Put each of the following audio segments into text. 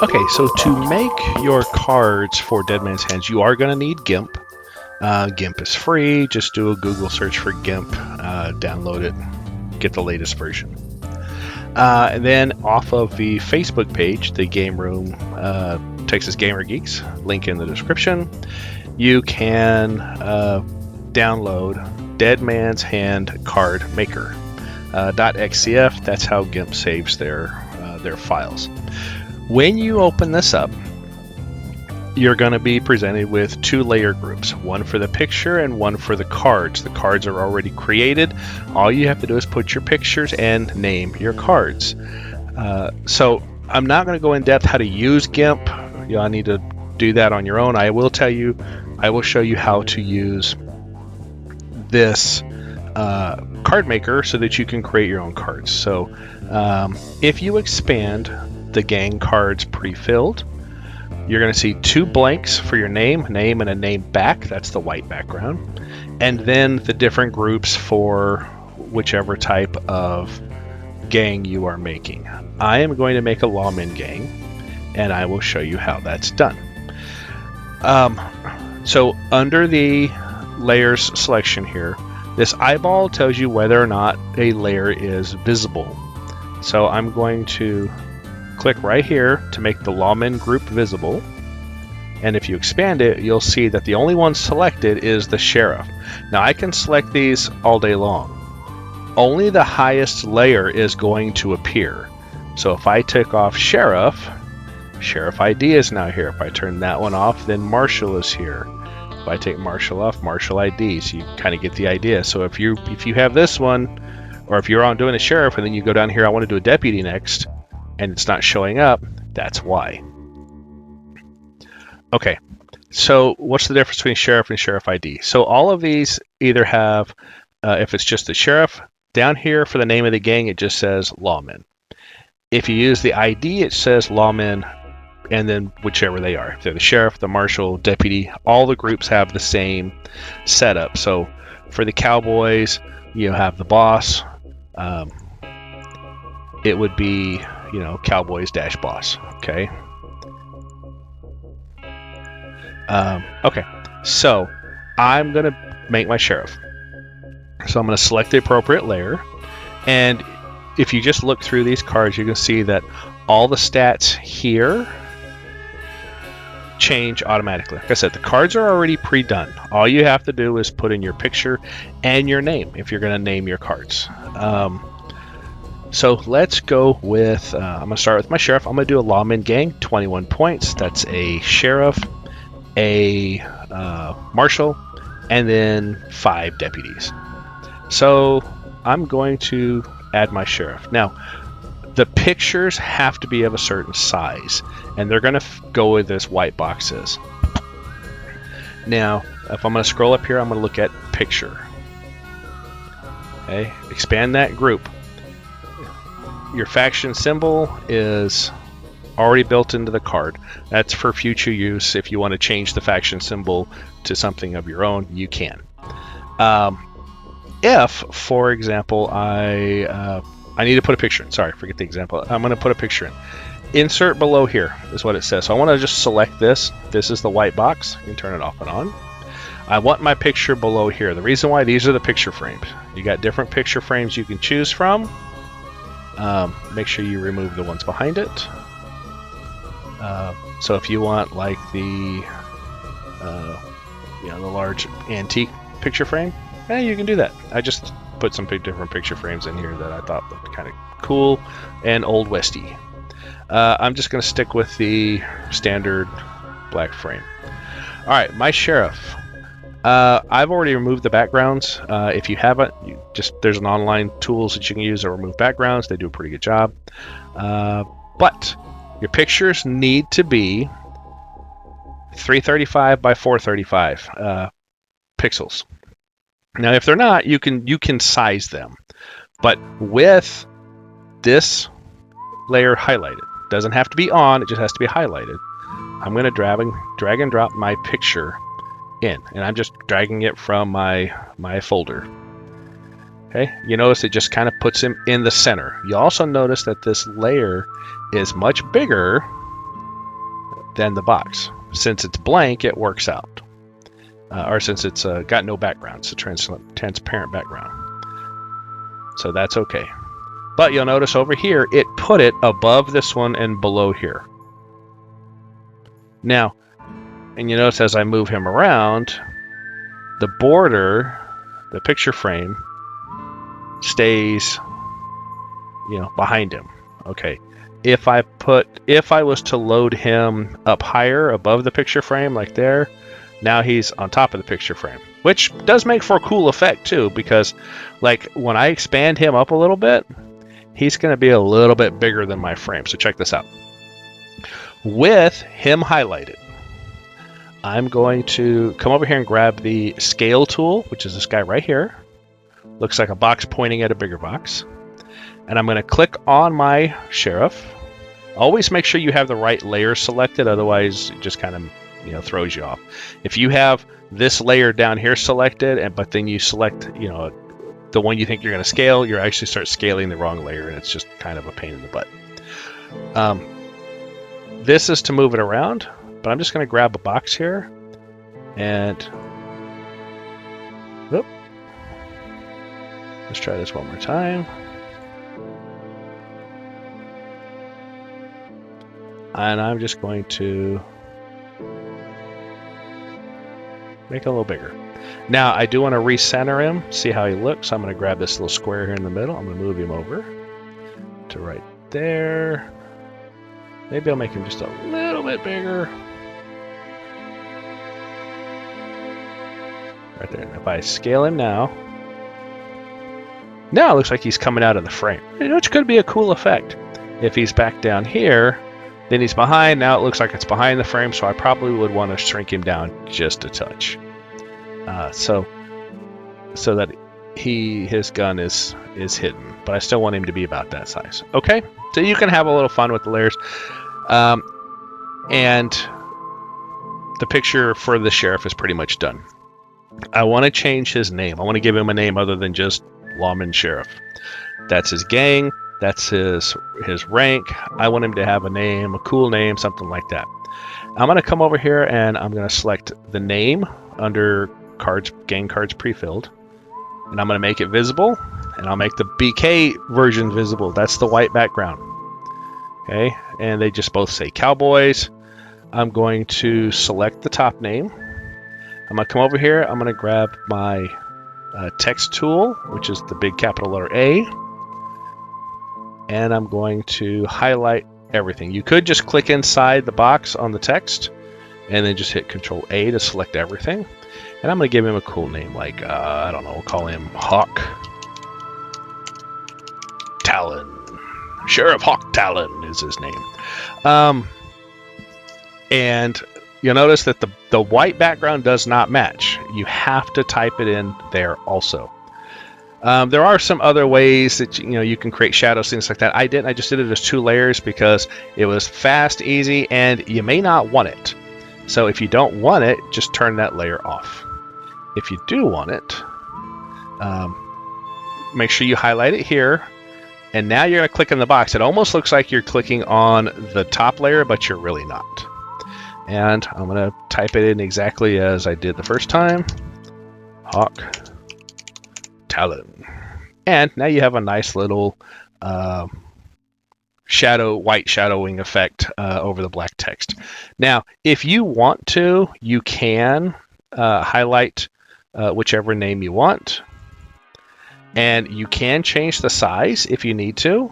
Okay, so to make your cards for Dead Man's Hands, you are going to need GIMP. GIMP is free. Just do a Google search for GIMP, download it, get the latest version. And then off of the Facebook page, the Game Room Texas Gamer Geeks, link in the description, you can download DeadMansHandReduxCardMaker.zip. That's how GIMP saves their files. When you open this up, you're going to be presented with two layer groups, one for the picture and one for the cards. The cards are already created. All you have to do is put your pictures and name your cards. So I'm not going to go in depth how to use GIMP. You'll need to do that on your own. I will show you how to use this card maker so that you can create your own cards. So if you expand the gang cards pre-filled, you're going to see two blanks for your name and a name back. That's the white background. And then the different groups for whichever type of gang you are making. I am going to make a lawman gang, and I will show you how that's done. So under the layers selection here, this eyeball tells you whether or not a layer is visible. So I'm going to click right here to make the lawman group visible. And if you expand it, you'll see that the only one selected is the sheriff. Now I can select these all day long. Only the highest layer is going to appear. So if I take off sheriff ID is now here. If I turn that one off, then marshal is here. If I take marshal off, marshal ID. So you kind of get the idea. So if you have this one, or if you're on doing a sheriff and then you go down here, I want to do a deputy next, and it's not showing up, that's why. Okay, so what's the difference between sheriff and sheriff ID? So all of these either have, if it's just the sheriff, down here for the name of the gang, it just says lawman. If you use the ID, it says lawman, and then whichever they are. If they're the sheriff, the marshal, deputy, all the groups have the same setup. So for the Cowboys, you have the boss. It would be, Cowboys-boss, okay? Okay, so I'm going to make my sheriff. So I'm going to select the appropriate layer, and if you just look through these cards, you can see that all the stats here change automatically. Like I said, the cards are already pre-done. All you have to do is put in your picture and your name if you're going to name your cards. So let's go with, I'm going to start with my sheriff. I'm going to do a lawman gang, 21 points. That's a sheriff, a marshal, and then 5 deputies. So I'm going to add my sheriff. Now, the pictures have to be of a certain size, and they're going to go with this white boxes. Now, if I'm going to scroll up here, I'm going to look at picture. Okay, expand that group. Your faction symbol is already built into the card. That's for future use. If you want to change the faction symbol to something of your own, you can. If, for example, I need to put a picture in. Sorry, forget the example. I'm going to put a picture in. Insert below here is what it says. So I want to just select this. This is the white box. You can turn it off and on. I want my picture below here. The reason why, these are the picture frames. You got different picture frames you can choose from. Make sure you remove the ones behind it. So if you want like the large antique picture frame, you can do that. I just put some different picture frames in here that I thought looked kind of cool and old westy. I'm just going to stick with the standard black frame. All right, my sheriff. I've already removed the backgrounds. If you haven't, there's an online tools that you can use to remove backgrounds. They do a pretty good job. But your pictures need to be 335 by 435 pixels. Now, if they're not, you can size them. But with this layer highlighted, doesn't have to be on, it just has to be highlighted. I'm going to drag and drop my picture in, and I'm just dragging it from my folder. Okay, you notice it just kind of puts him in the center. You also notice that this layer is much bigger than the box. Since it's blank, it works out. Or since it's got no background, it's a transparent background. So that's okay. But you'll notice over here, it put it above this one and below here. Now, and you notice as I move him around, the border, the picture frame, stays, behind him. Okay. If I was to load him up higher above the picture frame, like there, now he's on top of the picture frame, which does make for a cool effect too, because like when I expand him up a little bit, he's going to be a little bit bigger than my frame. So check this out. With him highlighted, I'm going to come over here and grab the scale tool, which is this guy right here. Looks like a box pointing at a bigger box. And I'm going to click on my sheriff. Always make sure you have the right layer selected, otherwise it just kind of throws you off. If you have this layer down here selected, but then you select the one you think you're going to scale, you actually start scaling the wrong layer, and it's just kind of a pain in the butt. This is to move it around, but I'm just going to grab a box here, and whoop. Let's try this one more time. And I'm just going to make it a little bigger. Now, I do want to recenter him, see how he looks. I'm going to grab this little square here in the middle. I'm going to move him over to right there. Maybe I'll make him just a little bit bigger. Right there. If I scale him now it looks like he's coming out of the frame, which could be a cool effect. If he's back down here, then he's behind. Now it looks like it's behind the frame, so I probably would want to shrink him down just a touch. So that his gun is hidden, but I still want him to be about that size. Okay, so you can have a little fun with the layers. And the picture for the sheriff is pretty much done. I want to change his name. I want to give him a name other than just Lawman Sheriff. That's his gang. That's his rank. I want him to have a name, a cool name, something like that. I'm going to come over here and I'm going to select the name under cards, gang cards pre-filled, and I'm going to make it visible, and I'll make the BK version visible. That's the white background. Okay, and they just both say Cowboys. I'm going to select the top name. I'm going to come over here. I'm going to grab my text tool, which is the big capital letter A, and I'm going to highlight everything. You could just click inside the box on the text and then just hit Control A to select everything. And I'm going to give him a cool name, like, I don't know, we'll call him Hawk Talon. Sheriff Hawk Talon is his name. And you'll notice that the white background does not match. You have to type it in there also. There are some other ways that you can create shadows, things like that. I didn't. I just did it as 2 layers because it was fast, easy, and you may not want it. So if you don't want it, just turn that layer off. If you do want it, make sure you highlight it here. And now you're going to click in the box. It almost looks like you're clicking on the top layer, but you're really not. And I'm going to type it in exactly as I did the first time. Hawk Talon. And now you have a nice little white shadowing effect over the black text. Now, if you want to, you can highlight whichever name you want. And you can change the size if you need to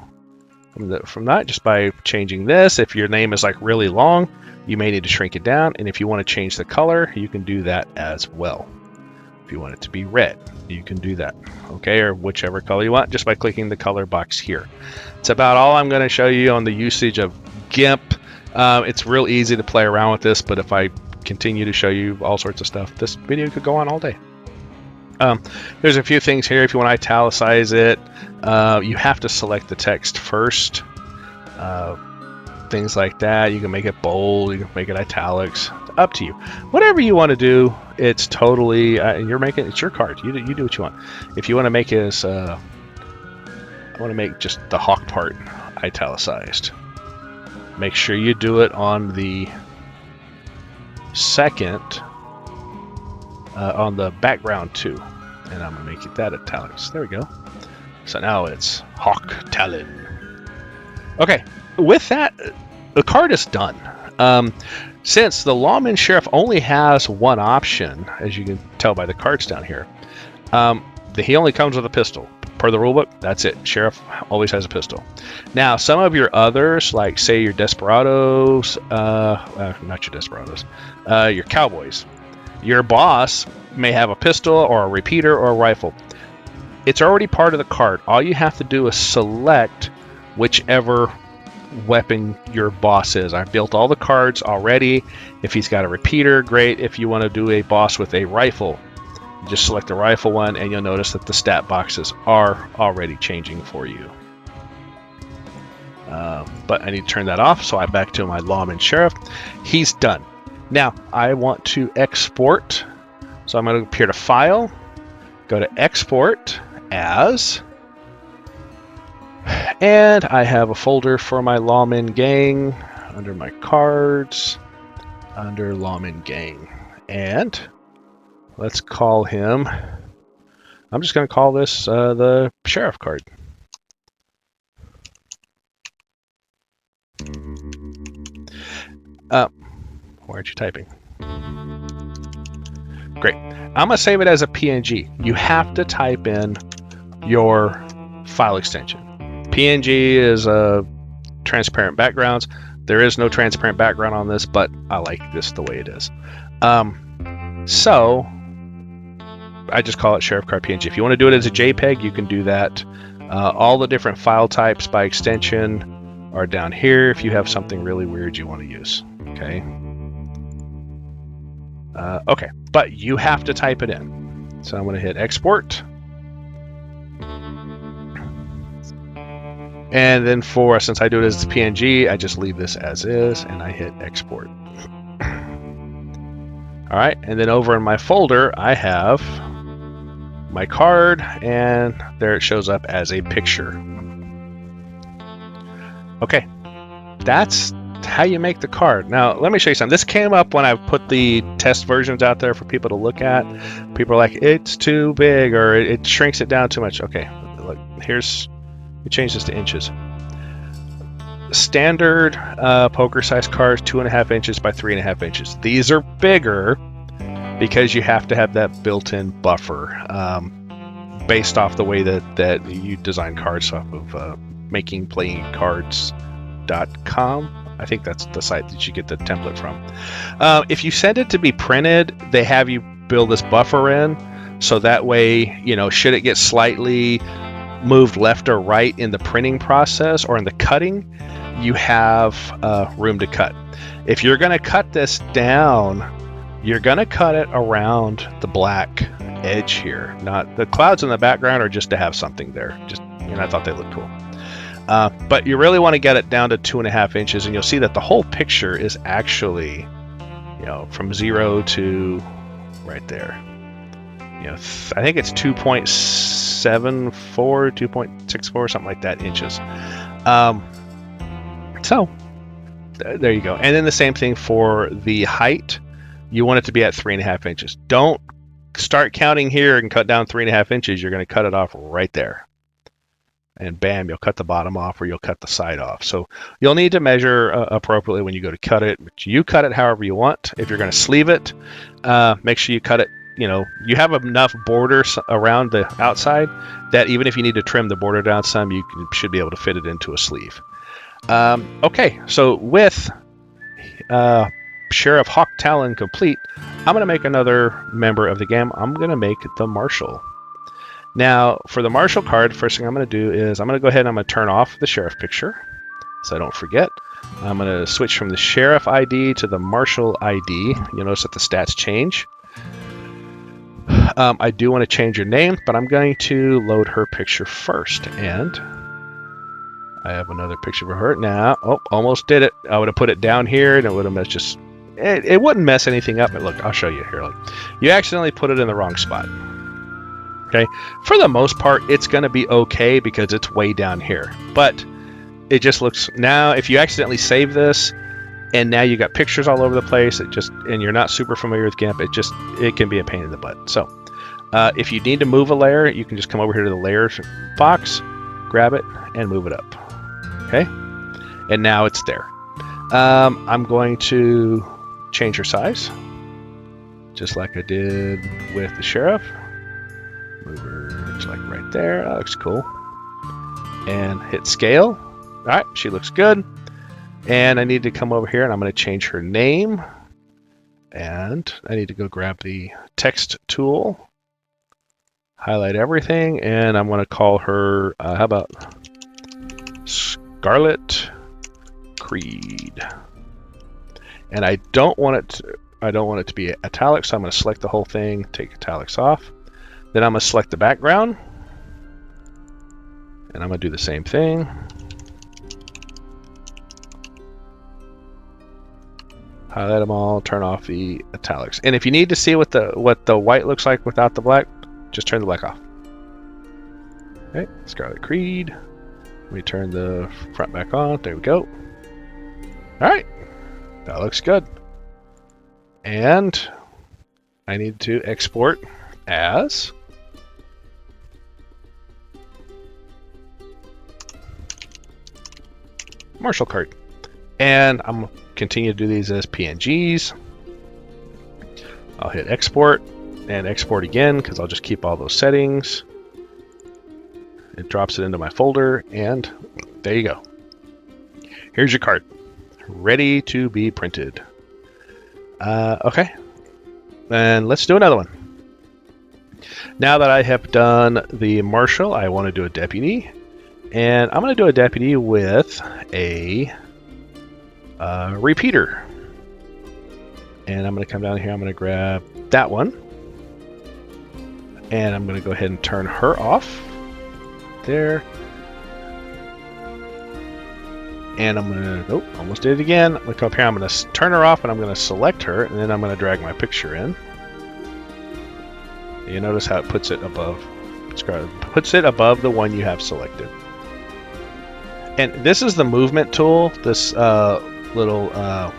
from that, just by changing this. If your name is like really long, you may need to shrink it down. And if you want to change the color, you can do that as well. If you want it to be red, you can do that. Okay, or whichever color you want, just by clicking the color box here. It's about all I'm going to show you on the usage of GIMP. It's real easy to play around with this, but if I continue to show you all sorts of stuff, this video could go on all day. There's a few things here. If you want to italicize it, you have to select the text first. Things like that. You can make it bold. You can make it italics. Up to you. Whatever you want to do, it's totally. It's your card. You do what you want. If you want to make it as, I want to make just the hawk part italicized. Make sure you do it on the second on the background too. And I'm going to make it that italics. There we go. So now it's Hawk Talon. Okay, with that, the card is done. Since the Lawman Sheriff only has one option, as you can tell by the cards down here, he only comes with a pistol. Per the rulebook, that's it. Sheriff always has a pistol. Now, some of your others, like say your Desperados, not your Desperados, your Cowboys, your boss may have a pistol or a repeater or a rifle. It's already part of the card. All you have to do is select whichever weapon your boss is. I've built all the cards already. If he's got a repeater, great. If you want to do a boss with a rifle, just select the rifle one, and you'll notice that the stat boxes are already changing for you. But I need to turn that off, so I'm back to my Lawman Sheriff. He's done. Now, I want to export, so I'm going to appear to File, go to Export As, and I have a folder for my Lawman Gang under my cards, under Lawman Gang, and let's call him, I'm just going to call this the Sheriff card. Why aren't you typing? Great. I'm going to save it as a PNG. You have to type in your file extension. PNG is transparent backgrounds. There is no transparent background on this, but I like this the way it is. So I just call it Sheriff Card PNG. If you want to do it as a JPEG, you can do that. All the different file types by extension are down here if you have something really weird you want to use. Okay. Okay, but you have to type it in. So I'm going to hit Export. And then since I do it as a PNG, I just leave this as is, and I hit Export. All right, and then over in my folder, I have my card, and there it shows up as a picture. Okay, that's how you make the card. Now, let me show you something. This came up when I put the test versions out there for people to look at. People are like, it's too big, or it shrinks it down too much. Okay, look, we change this to inches. Standard poker size cards, 2.5 inches by 3.5 inches. These are bigger because you have to have that built-in buffer based off the way that you design cards off of makingplayingcards.com. I think that's the site that you get the template from. If you send it to be printed, they have you build this buffer in, so that way, should it get slightly moved left or right in the printing process or in the cutting, you have room to cut. If you're going to cut this down, you're going to cut it around the black edge here. Not the clouds in the background are just to have something there. Just I thought they looked cool. But you really want to get it down to 2.5 inches, and you'll see that the whole picture is actually, from 0 to right there. I think it's 2.74, 2.64, something like that inches. So there you go. And then the same thing for the height. You want it to be at 3.5 inches. Don't start counting here and cut down 3.5 inches. You're going to cut it off right there. And bam, you'll cut the bottom off, or you'll cut the side off. So you'll need to measure appropriately when you go to cut it. You cut it however you want. If you're going to sleeve it, make sure you cut it. You have enough border around the outside that even if you need to trim the border down some, you should be able to fit it into a sleeve. Okay, so with Sheriff Hawk Talon complete, I'm going to make another member of the game. I'm going to make the Marshal. Now, for the Marshal card, first thing I'm going to do is I'm going to go ahead and I'm going to turn off the Sheriff picture so I don't forget. I'm going to switch from the Sheriff ID to the Marshal ID. You'll notice that the stats change. I do want to change her name, but I'm going to load her picture first. And I have another picture of her now. Oh, almost did it. I would have put it down here, and it would have messed it wouldn't mess anything up. But look, I'll show you here. Like, you accidentally put it in the wrong spot. Okay, for the most part, it's going to be okay because it's way down here. But it just looks, now if you accidentally save this And now you got pictures all over the place. And you're not super familiar with GIMP. It can be a pain in the butt. So if you need to move a layer, you can just come over here to the layers box, grab it, and move it up. Okay, and now it's there. I'm going to change her size, just like I did with the sheriff. Move her to like right there. That looks cool. And hit scale. All right, she looks good. And I need to come over here and I'm going to change her name. And I need to go grab the text tool, highlight everything, and I'm going to call her, how about Scarlet Creed. And I don't want it to be italic, so I'm going to select the whole thing, take italics off. Then I'm going to select the background. And I'm going to do the same thing. Highlight them all, turn off the italics. And if you need to see what the white looks like without the black, just turn the black off. Okay, Scarlet Creed. Let me turn the front back on. There we go. All right, that looks good. And I need to export as Marshall cart. And I'm continue to do these as PNGs. I'll hit export and export again because I'll just keep all those settings. It drops it into my folder, and there you go. Here's your cart, ready to be printed. Okay, and let's do another one. Now that I have done the marshal, I want to do a deputy, and I'm going to do a deputy with a repeater. And I'm going to come down here, I'm going to grab that one, and I'm going to go ahead and turn her off there. And I'm going to, oh, almost did it again. I'm going to come up here, I'm going to turn her off, and I'm going to select her, and then I'm going to drag my picture in. You notice how it puts it above the one you have selected. And this is the movement tool. This little,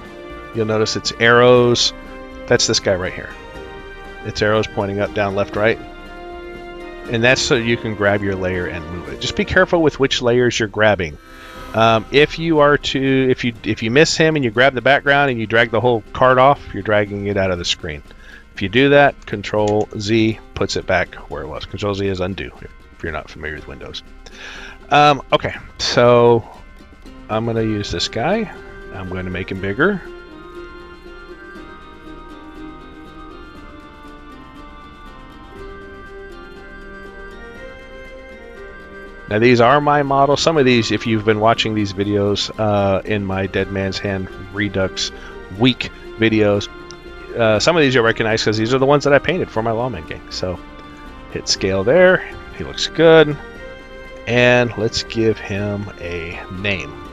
you'll notice it's arrows. That's this guy right here. It's arrows pointing up, down, left, right. And that's so you can grab your layer and move it. Just be careful with which layers you're grabbing. If you miss him and you grab the background and you drag the whole card off, you're dragging it out of the screen. If you do that, Control Z puts it back where it was. Control Z is undo if you're not familiar with Windows. Okay, so I'm going to use this guy. I'm going to make him bigger. Now these are my models. Some of these, if you've been watching these videos in my Dead Man's Hand Redux week videos, some of these you'll recognize because these are the ones that I painted for my Lawman gang. So hit scale there. He looks good. And let's give him a name.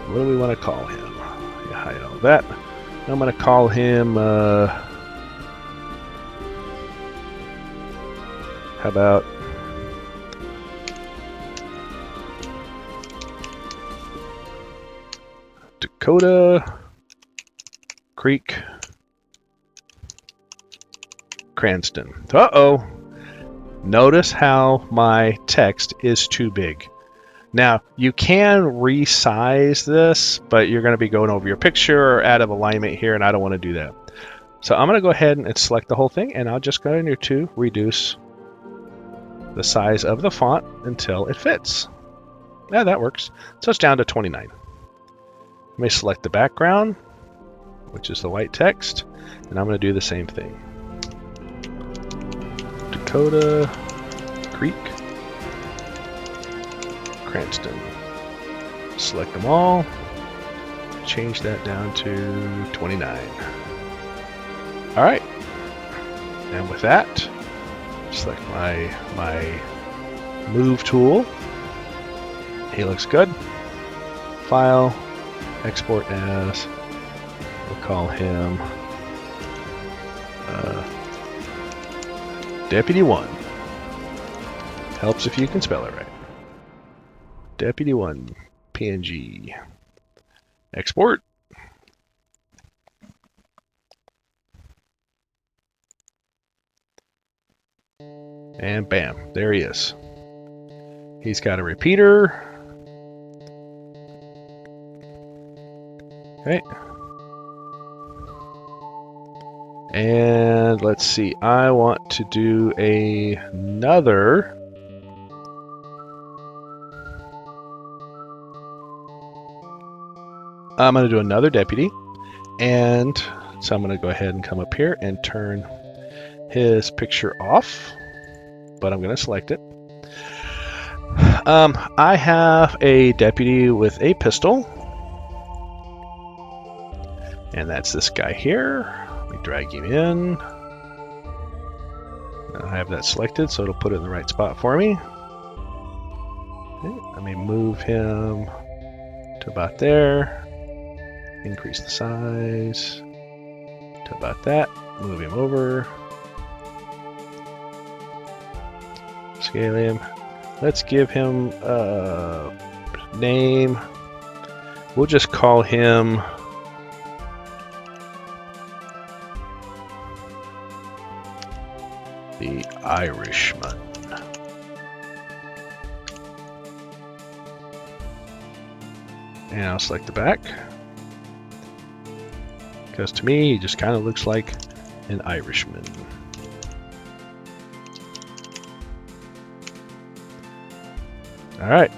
What do we want to call him? Yeah, hide all that. I'm going to call him, how about Dakota Creek Cranston. Uh-oh. Notice how my text is too big. Now, you can resize this, but you're going to be going over your picture or out of alignment here, and I don't want to do that. So I'm going to go ahead and select the whole thing, and I'll just go in here to reduce the size of the font until it fits. Yeah, that works. So it's down to 29. Let me select the background, which is the white text, and I'm going to do the same thing. Dakota Creek Cranston. Select them all. Change that down to 29. All right. And with that, select my move tool. He looks good. File, export as. We'll call him Deputy 1. Helps if you can spell it right. Deputy 1, PNG. Export. And bam, there he is. He's got a repeater. Okay. And let's see, I want to do another. I'm going to do another deputy. And so I'm going to go ahead and come up here and turn his picture off. But I'm going to select it. I have a deputy with a pistol. And that's this guy here. Let me drag him in. I have that selected, so it'll put it in the right spot for me. Okay, let me move him to about there. Increase the size to about that. Move him over. Scale him. Let's give him a name. We'll just call him the Irishman. And I'll select the back. Because to me, he just kind of looks like an Irishman. Alright.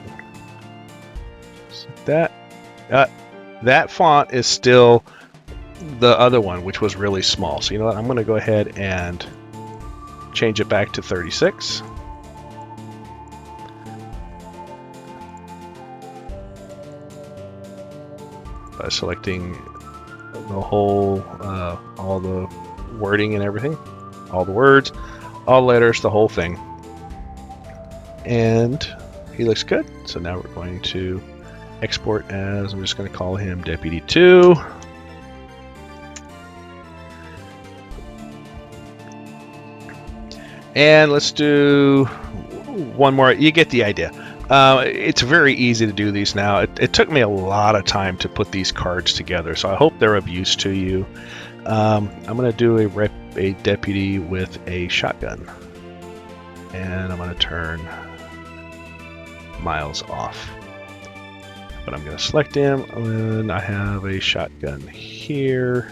That font is still the other one, which was really small. So you know what? I'm going to go ahead and change it back to 36. By selecting the whole, all the wording and everything, all the words, all letters, the whole thing. And he looks good. So now we're going to export as, I'm just going to call him Deputy 2. And let's do one more. You get the idea. It's very easy to do these now. It took me a lot of time to put these cards together, so I hope they're of use to you. I'm going to do a deputy with a shotgun. And I'm going to turn Miles off. But I'm going to select him, and I have a shotgun here.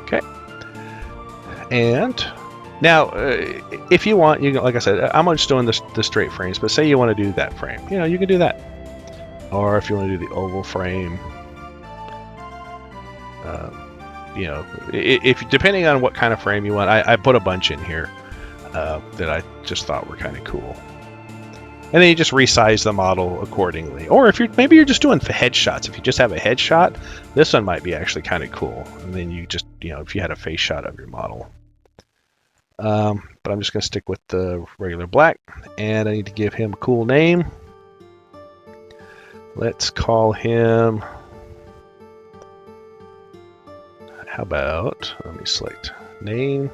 Okay. And now, if you want, you can, like I said, I'm just doing the straight frames, but say you want to do that frame, you know, you can do that. Or if you want to do the oval frame, you know, if depending on what kind of frame you want, I put a bunch in here that I just thought were kind of cool. And then you just resize the model accordingly. Or if maybe you're just doing headshots. If you just have a headshot, this one might be actually kind of cool. And then you just, you know, if you had a face shot of your model. But I'm just going to stick with the regular black. And I need to give him a cool name. Let's call him... How about... Let me select name.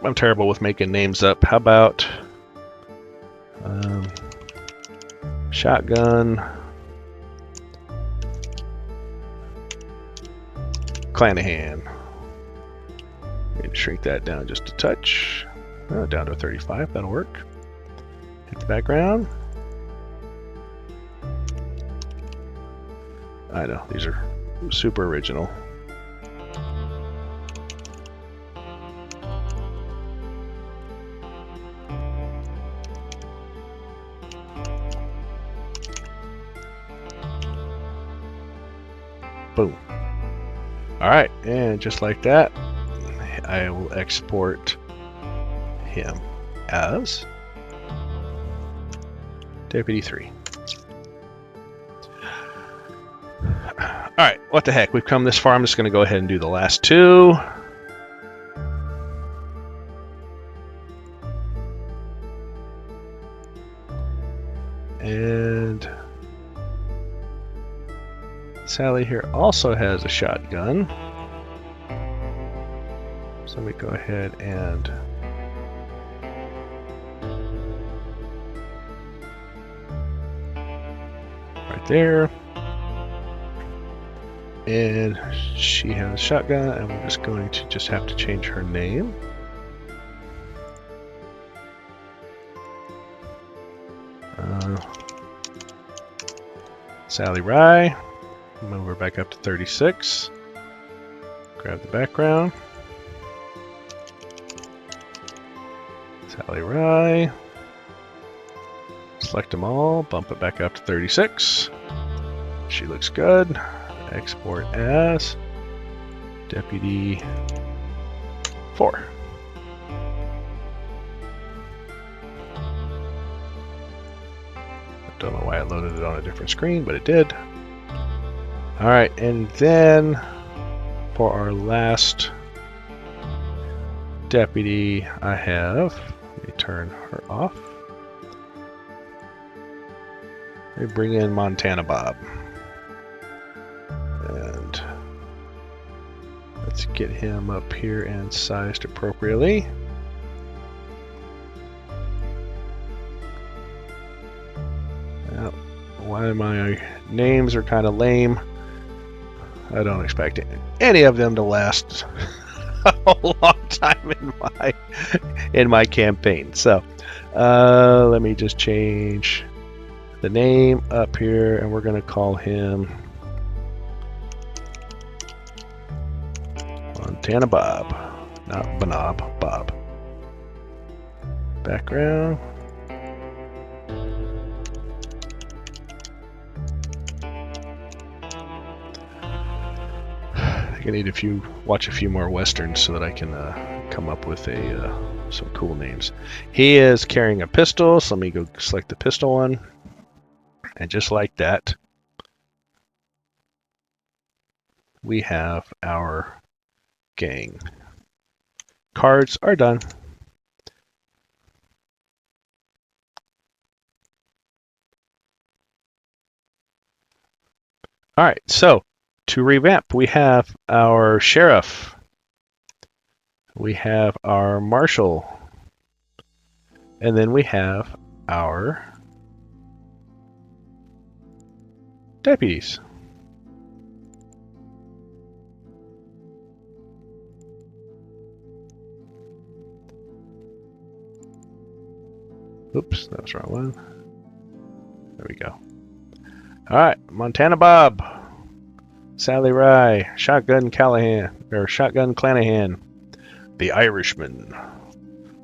I'm terrible with making names up. How about Shotgun Clanahan? Maybe shrink that down just a touch. Down to 35. That'll work. Hit the background. I know, these are super original. Boom. Alright, and just like that, I will export him as Deputy 3. Alright, what the heck, we've come this far. I'm just going to go ahead and do the last two. And Sally here also has a shotgun. So let me go ahead and right there. And she has a shotgun, and we're just going to just have to change her name. Sally Rye. Move her back up to 36. Grab the background. Sally Rye. Select them all, bump it back up to 36. She looks good. Export as Deputy 4. I don't know why it loaded it on a different screen, but it did. Alright, and then for our last deputy, I have, let me turn her off. Let me bring in Montana Bob. And let's get him up here and sized appropriately. Now, why my names are kind of lame. I don't expect any of them to last a long time in my campaign. So let me just change the name up here, and we're going to call him Montana Bob, not Bonob, Bob. Background. I need watch a few more westerns so that I can come up with some cool names. He is carrying a pistol, so let me go select the pistol one, and just like that, we have our gang. Cards are done. All right, so to revamp, we have our sheriff, we have our marshal, and then we have our deputies. Oops, that was the wrong one. There we go. All right, Montana Bob, Sally Rye, Shotgun Callahan, or Shotgun Clanahan, the Irishman,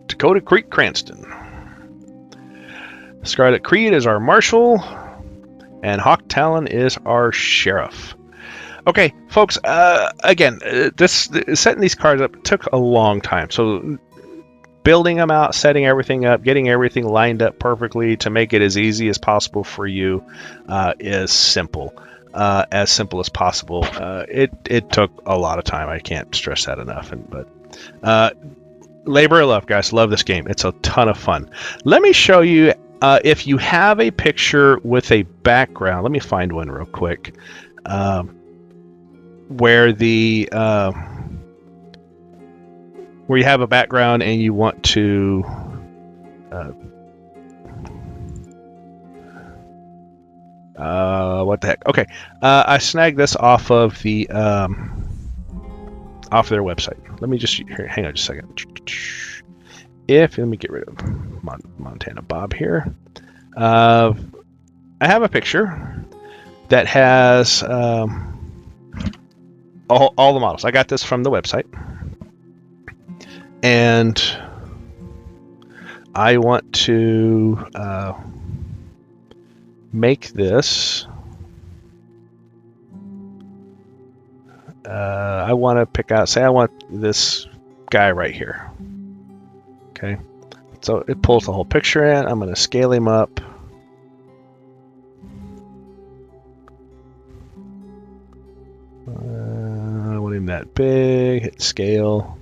Dakota Creek Cranston, Scarlet Creed is our marshal, and Hawk Talon is our sheriff. Okay, folks. Again, setting these cards up took a long time. So building them out, setting everything up, getting everything lined up perfectly to make it as easy as possible for you is simple. As simple as possible. It took a lot of time. I can't stress that enough. But labor of love, guys. Love this game. It's a ton of fun. Let me show you if you have a picture with a background. Let me find one real quick. Where you have a background and you want to what the heck? Okay, I snagged this off of the off their website. Let me just hang on just a second. Let me get rid of Montana Bob here. I have a picture that has all the models. I got this from the website, and I want to make this. I want to pick out. Say I want this guy right here. Okay, so it pulls the whole picture in. I'm going to scale him up. I want him that big. Hit scale.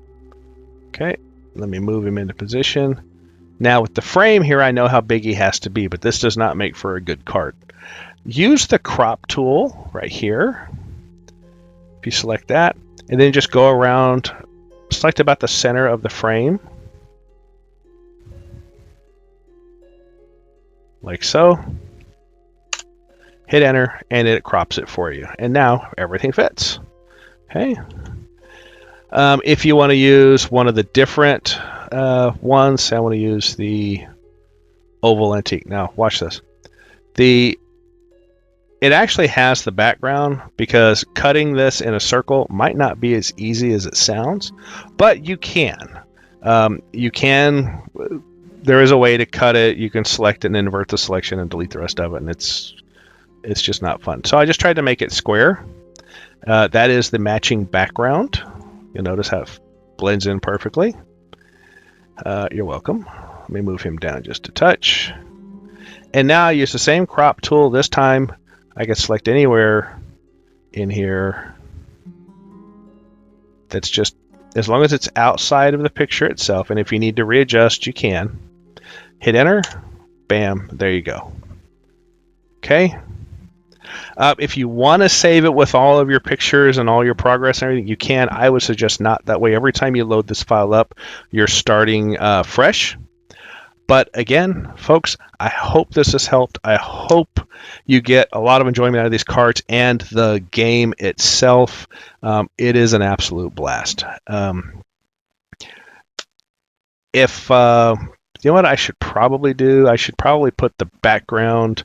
Okay, let me move him into position. Now with the frame here, I know how big he has to be, but this does not make for a good card. Use the crop tool right here. If you select that, and then just go around, select about the center of the frame, like so. Hit enter, and it crops it for you. And now everything fits. Okay. If you want to use one of the different ones, I want to use the oval antique. Now, watch this. It actually has the background, because cutting this in a circle might not be as easy as it sounds, but you can. There is a way to cut it. You can select and invert the selection and delete the rest of it, and it's just not fun. So I just tried to make it square. That is the matching background. You'll notice how it blends in perfectly. You're welcome. Let me move him down just a touch. And now I use the same crop tool. This time I can select anywhere in here. That's just, as long as it's outside of the picture itself. And if you need to readjust, you can. Hit enter. Bam. There you go. Okay. If you want to save it with all of your pictures and all your progress and everything, you can. I would suggest not. That way, every time you load this file up, you're starting fresh. But again, folks, I hope this has helped. I hope you get a lot of enjoyment out of these cards and the game itself. It is an absolute blast. You know what I should probably do? I should probably put the background.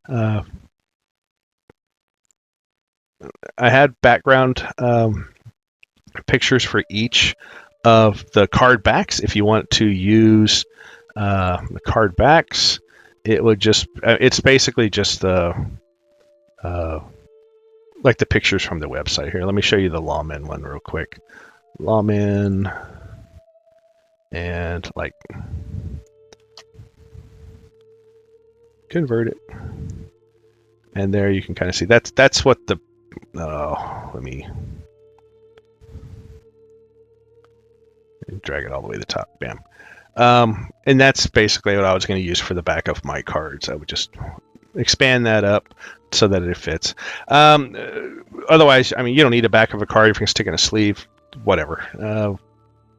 I had background pictures for each of the card backs. If you want to use the card backs, it would just, it's basically just the, like the pictures from the website here. Let me show you the lawman one real quick. Lawman, and like, convert it. And there you can kind of see, that's what the, let me drag it all the way to the top. Bam. And that's basically what I was going to use for the back of my cards. I would just expand that up so that it fits. Otherwise, I mean, you don't need a back of a card. If you can stick in a sleeve, whatever.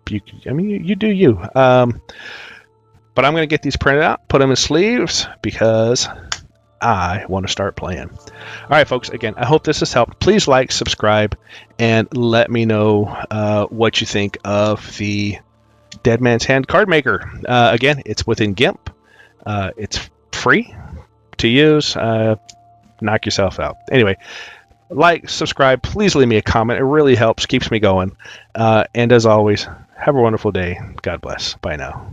You do you. But I'm going to get these printed out, put them in sleeves, because I want to start playing. All right, folks, again, I hope this has helped. Please like, subscribe, and let me know what you think of the Dead Man's Hand Card Maker. Again, it's within GIMP. It's free to use. Knock yourself out. Anyway, like, subscribe, please leave me a comment. It really helps, keeps me going. And as always, have a wonderful day. God bless. Bye now.